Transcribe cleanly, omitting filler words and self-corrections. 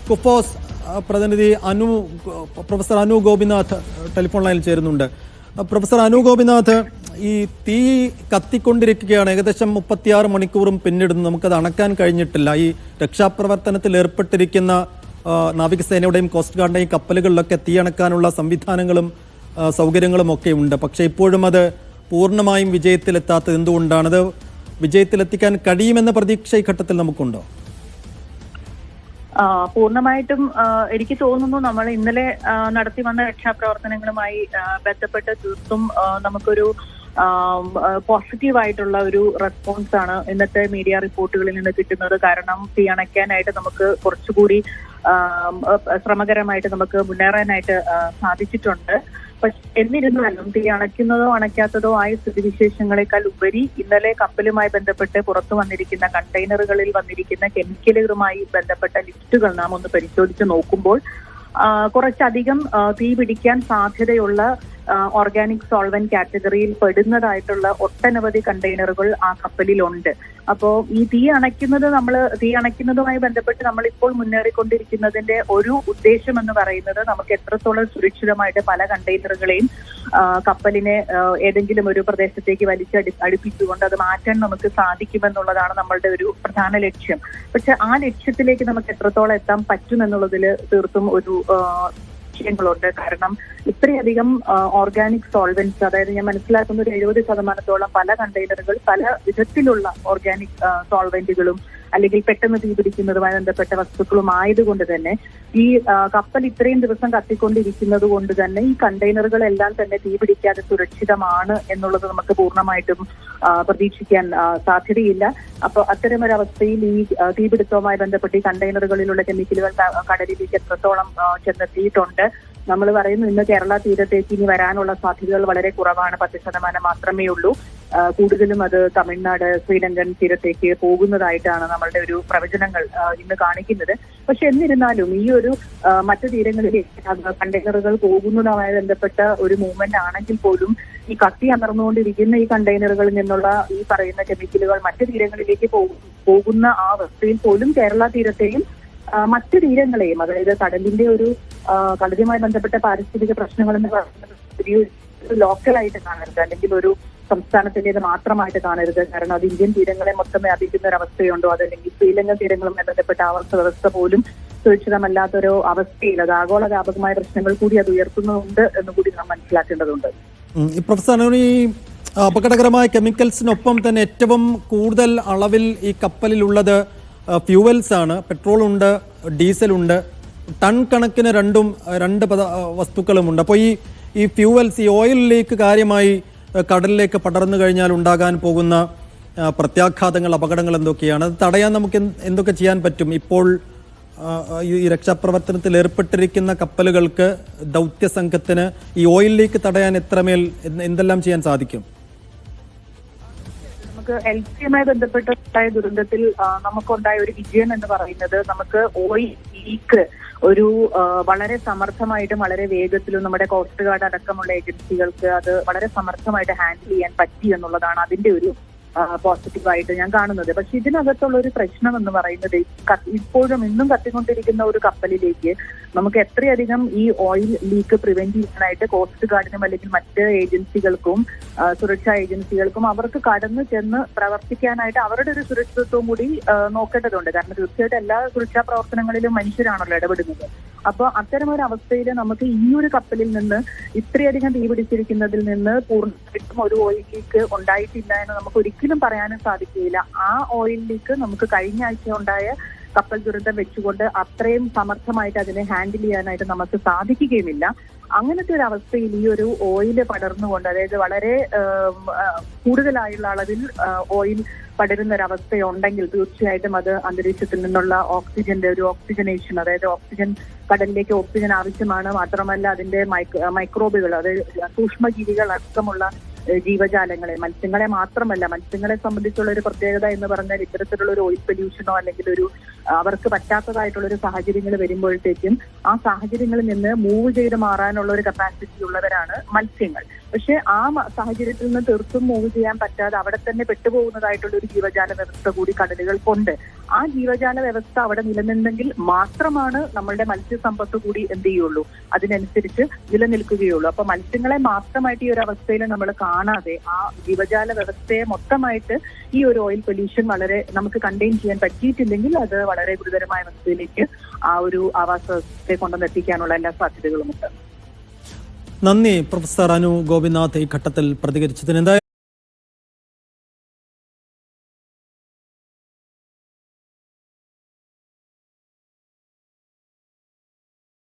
കുഫോസ് പ്രതിനിധി professor Anu Gopinath telephone ലൈനിൽ ചേരുന്നുണ്ട്. പ്രൊഫസർ അനു ഗോപിനാഥ്, ഈ തീ കത്തിക്കൊണ്ടിരിക്കുകയാണ്. ഏകദേശം 36 മണിക്കൂറും പിന്നിടുന്നു. നമുക്കത് അണക്കാൻ കഴിഞ്ഞിട്ടില്ല. ഈ രക്ഷാപ്രവർത്തനത്തിൽ ഏർപ്പെട്ടിരിക്കുന്ന നാവികസേനയുടെയും കോസ്റ്റ് ഗാർഡിന്റെയും കപ്പലുകളിലൊക്കെ തീ അണക്കാനുള്ള സംവിധാനങ്ങളും സൗകര്യങ്ങളും ഒക്കെ ഉണ്ട്. പക്ഷേ ഇപ്പോഴും അത് പൂർണ്ണമായും വിജയത്തിലെത്താത്തത് എന്തുകൊണ്ടാണത്? വിജയത്തിലെത്തിക്കാൻ കഴിയുമെന്ന പ്രതീക്ഷ ഈ ഘട്ടത്തിൽ നമുക്കുണ്ടോ? പൂർണ്ണമായിട്ടും എനിക്ക് തോന്നുന്നു നമ്മൾ ഇന്നലെ നടത്തി വന്ന രക്ഷാപ്രവർത്തനങ്ങളുമായി ബന്ധപ്പെട്ട് തീർത്തും നമുക്കൊരു പോസിറ്റീവായിട്ടുള്ള ഒരു റെസ്പോൺസ് ആണ് ഇന്നത്തെ മീഡിയ റിപ്പോർട്ടുകളിൽ നിന്ന് കിട്ടുന്നത്. കാരണം തീ അണയ്ക്കാനായിട്ട് നമുക്ക് കുറച്ചുകൂടി ശ്രമകരമായിട്ട് നമുക്ക് മുന്നേറാനായിട്ട് സാധിച്ചിട്ടുണ്ട്. പക്ഷെ എന്നിരുന്നാലും തീ അണയ്ക്കുന്നതോ അണയ്ക്കാത്തതോ ആയ സ്ഥിതിവിശേഷങ്ങളെക്കാൾ ഉപരി ഇന്നലെ കപ്പലുമായി ബന്ധപ്പെട്ട് പുറത്തു വന്നിരിക്കുന്ന കണ്ടെയ്നറുകളിൽ വന്നിരിക്കുന്ന കെമിക്കലുകളുമായി ബന്ധപ്പെട്ട ലിസ്റ്റുകൾ നാം ഒന്ന് പരിശോധിച്ച് നോക്കുമ്പോൾ കുറച്ചധികം തീ പിടിക്കാൻ സാധ്യതയുള്ള ഓർഗാനിക് സോൾവെന്റ് കാറ്റഗറിയിൽ പെടുന്നതായിട്ടുള്ള ഒട്ടനവധി കണ്ടെയ്നറുകൾ ആ കപ്പലിലുണ്ട്. അപ്പോ ഈ തീ അണയ്ക്കുന്നതുമായി ബന്ധപ്പെട്ട് നമ്മളിപ്പോൾ മുന്നേറിക്കൊണ്ടിരിക്കുന്നതിന്റെ ഒരു ഉദ്ദേശം എന്ന് പറയുന്നത് നമുക്ക് എത്രത്തോളം സുരക്ഷിതമായിട്ട് പല കണ്ടെയ്നറുകളെയും കപ്പലിനെ ഏതെങ്കിലും ഒരു പ്രദേശത്തേക്ക് അടുപ്പിച്ചുകൊണ്ട് അത് മാറ്റാൻ നമുക്ക് സാധിക്കുമെന്നുള്ളതാണ് നമ്മളുടെ ഒരു പ്രധാന ലക്ഷ്യം. പക്ഷെ ആ ലക്ഷ്യത്തിലേക്ക് നമുക്ക് എത്രത്തോളം എത്താൻ പറ്റുമെന്നുള്ളതിൽ തീർത്തും ഒരു വിഷയങ്ങളുണ്ട്. കാരണം ഇത്രയധികം ഓർഗാനിക് സോൾവെന്റ്സ്, അതായത് ഞാൻ മനസ്സിലാക്കുന്ന ഒരു 70% പല കണ്ടെയ്നറുകൾ പല വിധത്തിലുള്ള ഓർഗാനിക് സോൾവെന്റുകളും അല്ലെങ്കിൽ പെട്ടെന്ന് തീപിടിക്കുന്നതുമായി ബന്ധപ്പെട്ട വസ്തുക്കളും ആയതുകൊണ്ട് തന്നെ ഈ കപ്പൽ ഇത്രയും ദിവസം കത്തിക്കൊണ്ടിരിക്കുന്നത് കൊണ്ട് തന്നെ ഈ കണ്ടെയ്നറുകളെല്ലാം തന്നെ തീപിടിക്കാതെ സുരക്ഷിതമാണ് എന്നുള്ളത് നമുക്ക് പൂർണ്ണമായിട്ടും പ്രതീക്ഷിക്കാൻ സാധ്യതയില്ല. അപ്പൊ അത്തരമൊരവസ്ഥയിൽ ഈ തീപിടുത്തവുമായി ബന്ധപ്പെട്ട് ഈ കണ്ടെയ്നറുകളിലുള്ള കെമിക്കലുകൾ കടലിലേക്ക് എത്രത്തോളം ചെന്നെത്തിയിട്ടുണ്ട്. നമ്മൾ പറയുന്നു ഇന്ന് കേരള തീരത്തേക്ക് ഇനി വരാനുള്ള സാധ്യതകൾ വളരെ കുറവാണ്, 10% മാത്രമേ ഉള്ളൂ. കൂടുതലും അത് തമിഴ്നാട്, ശ്രീലങ്കൻ തീരത്തേക്ക് പോകുന്നതായിട്ടാണ് നമ്മളുടെ ഒരു പ്രവചനങ്ങൾ ഇന്ന് കാണിക്കുന്നത്. പക്ഷെ എന്നിരുന്നാലും ഈ ഒരു മറ്റു തീരങ്ങളിലേക്ക് കണ്ടെയ്നറുകൾ പോകുന്നതുമായി ബന്ധപ്പെട്ട ഒരു മൂവ്മെന്റ് ആണെങ്കിൽ പോലും ഈ കത്തി അമർന്നുകൊണ്ടിരിക്കുന്ന ഈ കണ്ടെയ്നറുകളിൽ നിന്നുള്ള ഈ പറയുന്ന കെമിക്കലുകൾ മറ്റു തീരങ്ങളിലേക്ക് പോകുന്ന ആ അവസ്ഥയിൽ പോലും കേരള തീരത്തെയും മറ്റു തീരങ്ങളെയും, അതായത് കടലുമായി ബന്ധപ്പെട്ട പാരിസ്ഥിതിക പ്രശ്നങ്ങൾ എന്ന് പറയുന്നത് ലോക്കലായിട്ട് കാണരുത്, അല്ലെങ്കിൽ ഒരു സംസ്ഥാനത്തിൻ്റെത് മാത്രമായിട്ട് കാണരുത്. കാരണം അത് ഇന്ത്യൻ തീരങ്ങളെ മൊത്തം വ്യാപിക്കുന്ന ഒരു അവസ്ഥയുണ്ടോ, അതല്ലെങ്കിൽ ശ്രീലങ്കൻ തീരങ്ങളുമായി ബന്ധപ്പെട്ട ആവാസ വ്യവസ്ഥ പോലും സുരക്ഷിതമല്ലാത്തൊരു അവസ്ഥയിൽ അത് ആഗോള വ്യാപകമായ പ്രശ്നങ്ങൾ കൂടി അത് ഉയർത്തുന്നുണ്ട് എന്നുകൂടി നാം മനസ്സിലാക്കേണ്ടതുണ്ട്. പ്രൊഫസർ, ഈ അപകടകരമായ കെമിക്കൽസിനൊപ്പം തന്നെ ഏറ്റവും കൂടുതൽ അളവിൽ ഈ കപ്പലിലുള്ളത് ഫ്യൂവൽസ് ആണ്. പെട്രോളുണ്ട്, ഡീസലുണ്ട്, ടൺ കണക്കിന് രണ്ട് വസ്തുക്കളുമുണ്ട്. അപ്പോൾ ഈ ഫ്യൂവൽസ്, ഈ ഓയിൽ ലീക്ക് കാര്യമായി കടലിലേക്ക് പടർന്നു കഴിഞ്ഞാൽ ഉണ്ടാകാൻ പോകുന്ന പ്രത്യാഘാതങ്ങൾ, അപകടങ്ങൾ എന്തൊക്കെയാണ്? അത് തടയാൻ നമുക്ക് എന്തൊക്കെ ചെയ്യാൻ പറ്റും? ഇപ്പോൾ ഈ രക്ഷാപ്രവർത്തനത്തിൽ ഏർപ്പെട്ടിരിക്കുന്ന കപ്പലുകൾക്ക്, ദൗത്യ സംഘത്തിന് ഈ ഓയിൽ ലീക്ക് തടയാൻ എന്തെല്ലാം ചെയ്യാൻ സാധിക്കും? നമുക്ക് LC-യുമായി ബന്ധപ്പെട്ടുണ്ടായ ദുരന്തത്തിൽ നമുക്കുണ്ടായ ഒരു വിജയം എന്ന് പറയുന്നത് നമുക്ക് ഓയിൽ ലീക്ക് ഒരു വളരെ സമർത്ഥമായിട്ടും വളരെ വേഗത്തിലും നമ്മുടെ കോസ്റ്റ് ഗാർഡ് അടക്കമുള്ള ഏജൻസികൾക്ക് അത് വളരെ സമർത്ഥമായിട്ട് ഹാൻഡിൽ ചെയ്യാൻ പറ്റി എന്നുള്ളതാണ് അതിന്റെ ഒരു പോസിറ്റീവായിട്ട് ഞാൻ കാണുന്നത്. പക്ഷെ ഇതിനകത്തുള്ള ഒരു പ്രശ്നം എന്ന് പറയുന്നത് ഇപ്പോഴും ഇന്നും കത്തിക്കൊണ്ടിരിക്കുന്ന ഒരു കപ്പലിലേക്ക് നമുക്ക് എത്രയധികം ഈ ഓയിൽ ലീക്ക് പ്രിവെന്റ് ചെയ്യാനായിട്ട് കോസ്റ്റ് ഗാർഡിനും അല്ലെങ്കിൽ മറ്റ് ഏജൻസികൾക്കും സുരക്ഷാ ഏജൻസികൾക്കും അവർക്ക് കടന്നു ചെന്ന് പ്രവർത്തിക്കാനായിട്ട് അവരുടെ ഒരു സുരക്ഷിതത്വം കൂടി നോക്കേണ്ടതുണ്ട്. കാരണം തീർച്ചയായിട്ടും എല്ലാ സുരക്ഷാ പ്രവർത്തനങ്ങളിലും മനുഷ്യരാണല്ലോ ഇടപെടുന്നത്. അപ്പോൾ അത്തരമൊരു അവസ്ഥയിൽ നമുക്ക് ഈ ഒരു കപ്പലിൽ നിന്ന് ഇത്രയധികം തീപിടിച്ചിരിക്കുന്നതിൽ നിന്ന് പൂർണ്ണമായിട്ടും ഒരു ഓയിൽ ലീക്ക് ഉണ്ടായിട്ടില്ല എന്ന് നമുക്ക് ഒരിക്കലും പറയാനും സാധിക്കുകയില്ല. ആ ഓയിൽ ലീക്ക് നമുക്ക് കഴിഞ്ഞ ആഴ്ച ഉണ്ടായ കപ്പൽ ദുരന്തം വെച്ചുകൊണ്ട് അത്രയും സമർത്ഥമായിട്ട് അതിനെ ഹാൻഡിൽ ചെയ്യാനായിട്ട് നമുക്ക് സാധിക്കുകയുമില്ല. അങ്ങനത്തെ ഒരു അവസ്ഥയിൽ ഈ ഒരു ഓയിൽ പടർന്നുകൊണ്ട്, അതായത് വളരെ കൂടുതലായുള്ള അളവിൽ ഓയിൽ പടരുന്ന ഒരു അവസ്ഥയുണ്ടെങ്കിൽ തീർച്ചയായിട്ടും അത് അന്തരീക്ഷത്തിൽ നിന്നുള്ള ഓക്സിജന്റെ ഒരു ഓക്സിജനേഷൻ, അതായത് ഓക്സിജൻ കടലിലേക്ക് ഓക്സിജൻ ആവശ്യമാണ്. മാത്രമല്ല അതിന്റെ മൈക്രോബുകൾ, അതായത് സൂക്ഷ്മജീവികൾ അടക്കമുള്ള ജീവജാലങ്ങളെ, മത്സ്യങ്ങളെ മാത്രമല്ല, മത്സ്യങ്ങളെ സംബന്ധിച്ചുള്ള ഒരു പ്രത്യേകത എന്ന് പറഞ്ഞാൽ ഇത്തരത്തിലുള്ള ഒരു ഓയിൽ പൊല്യൂഷനോ അല്ലെങ്കിൽ ഒരു അവർക്ക് പറ്റാത്തതായിട്ടുള്ള ഒരു സാഹചര്യങ്ങൾ വരുമ്പോഴത്തേക്കും ആ സാഹചര്യങ്ങളിൽ നിന്ന് മൂവ് ചെയ്ത് മാറാനുള്ള ഒരു കപ്പാസിറ്റി ഉള്ളവരാണ് മത്സ്യങ്ങൾ. പക്ഷെ ആ സാഹചര്യത്തിൽ നിന്ന് തീർത്തും മൂവ് ചെയ്യാൻ പറ്റാതെ അവിടെ തന്നെ പെട്ടുപോകുന്നതായിട്ടുള്ള ഒരു ജീവജാല വ്യവസ്ഥ കൂടി കടലുകൾക്കുണ്ട്. ആ ജീവജാല വ്യവസ്ഥ അവിടെ നിലനിന്നെങ്കിൽ മാത്രമാണ് നമ്മളുടെ മത്സ്യസമ്പത്ത് കൂടി എന്ത് ചെയ്യുള്ളൂ, അതിനനുസരിച്ച് നിലനിൽക്കുകയുള്ളൂ. അപ്പൊ മത്സ്യങ്ങളെ മാത്രമായിട്ട് ഈ ഒരു അവസ്ഥയിൽ നമ്മൾ കാണാതെ ആ ജീവജാല വ്യവസ്ഥയെ മൊത്തമായിട്ട് ഈ ഒരു ഓയിൽ പൊല്യൂഷൻ വളരെ നമുക്ക് കണ്ടെയ്ൻ ചെയ്യാൻ പറ്റിയിട്ടില്ലെങ്കിൽ അത് വളരെ ഗുരുതരമായ അവസ്ഥയിലേക്ക് ആ ഒരു ആവാസ വ്യവസ്ഥയെ കൊണ്ടുവന്നെത്തിക്കാനുള്ള എല്ലാ സാധ്യതകളുമുണ്ട്. നന്ദി പ്രൊഫസർ അനു ഗോപിനാഥ് ഈ ഘട്ടത്തിൽ പ്രതികരിച്ചതിന്. എന്തായാലും